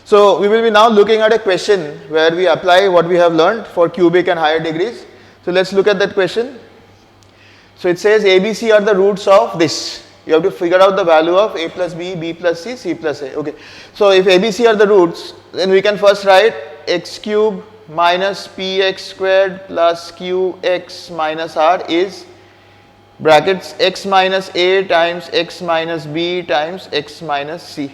So we will be now looking at a question where we apply what we have learned for cubic and higher degrees. So let's look at that question. So it says ABC are the roots of this. You have to figure out the value of a plus b, b plus c, c plus a. Okay. So if ABC are the roots, then we can first write x cube minus px squared plus qx minus r is brackets x minus a times x minus b times x minus c.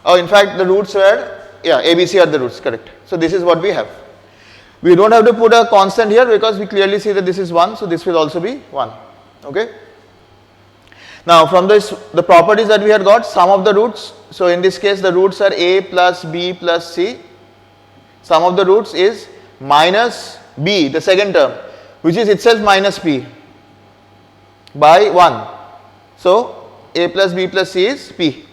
Oh, in fact the roots were, yeah, ABC are the roots, correct. So this is what we have. We don't have to put a constant here because we clearly see that this is 1, so this will also be 1. Okay. Now from this, the properties that we had got, sum of the roots. So in this case the roots are a plus b plus c. Sum of the roots is minus b, the second term, which is itself minus p by 1. So a plus b plus c is p.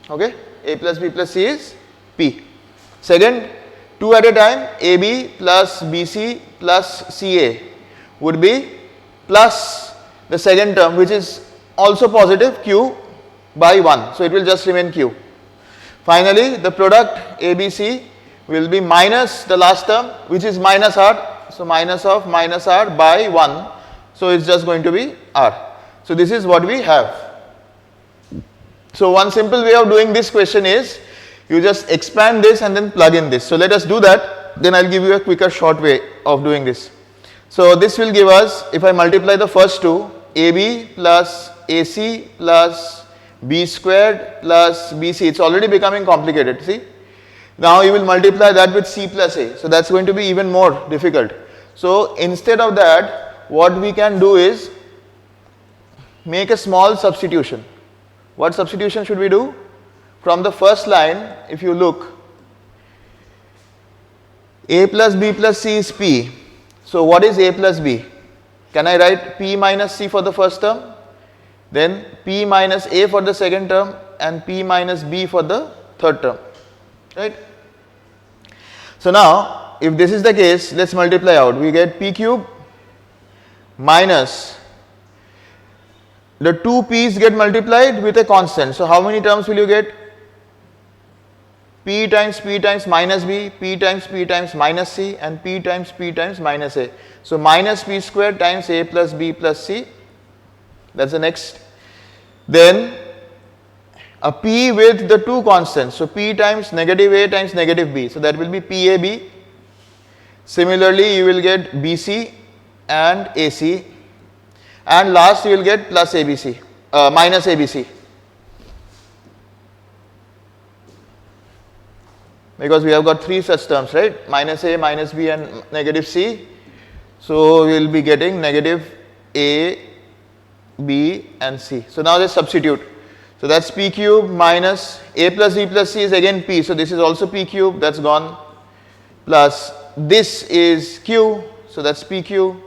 Okay, a plus b plus c is p. Second, 2 at a time, ab plus bc plus ca would be plus the second term, which is also positive, q by 1. So it will just remain q. Finally, the product abc will be minus the last term, which is minus r. So minus of minus r by 1. So it's just going to be r. So this is what we have. So one simple way of doing this question is you just expand this and then plug in this. So let us do that. Then I'll give you a quicker short way of doing this. So this will give us, if I multiply the first two, ab plus ac plus b squared plus bc. It's already becoming complicated. See. Now you will multiply that with c plus a. So that's going to be even more difficult. So instead of that, what we can do is make a small substitution. What substitution should we do? From the first line, if you look, a plus b plus c is p. So what is a plus b? Can I write p minus c for the first term? Then p minus a for the second term and p minus b for the third term. Right? So now, if this is the case, let's multiply out. We get p cube minus the two p's get multiplied with a constant. So how many terms will you get? P times minus b, p times minus c, and p times minus a. So minus p squared times a plus b plus c. That's the next. Then a p with the two constants. So p times negative a times negative b. So that will be pab. Similarly, you will get bc and ac. And last you will get plus abc, minus abc. Because we have got three such terms, right? Minus a, minus b and negative c. So we will be getting negative a, b and c. So now let's substitute. So that's p cube minus a plus b plus c is again p. So this is also p cube, that's gone. Plus this is q, so that's p cube.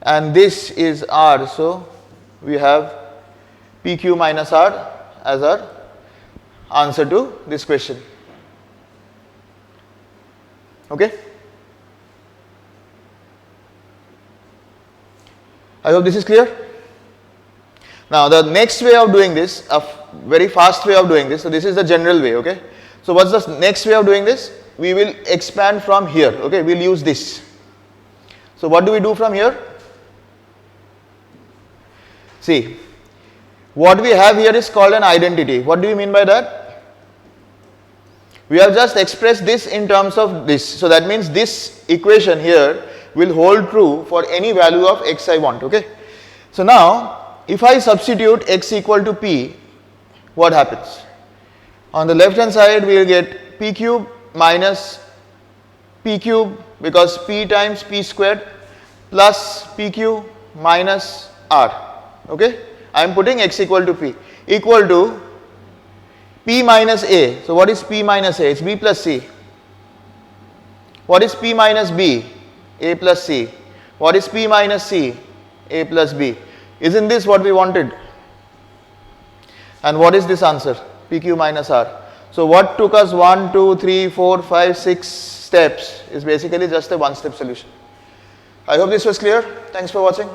And this is r, so we have pq minus r as our answer to this question. Okay? I hope this is clear. Now the next way of doing this, a very fast way of doing this, so this is the general way, okay? So what's the next way of doing this? We will expand from here, okay? We'll use this. So what do we do from here? See, what we have here is called an identity. What do you mean by that? We have just expressed this in terms of this. So that means this equation here will hold true for any value of x I want. Okay. So now, if I substitute x equal to p, what happens? On the left hand side, we will get p cube minus p cube because p times p squared plus pq minus r. Okay, I am putting x equal to p equal to p minus a. So what is p minus a? It's b plus c. What is p minus b? A plus c. What is p minus c? A plus b. Isn't this what we wanted? And what is this answer? pq minus r. So what took us 1, 2, 3, 4, 5, 6 steps is basically just a one-step solution. I hope this was clear. Thanks for watching.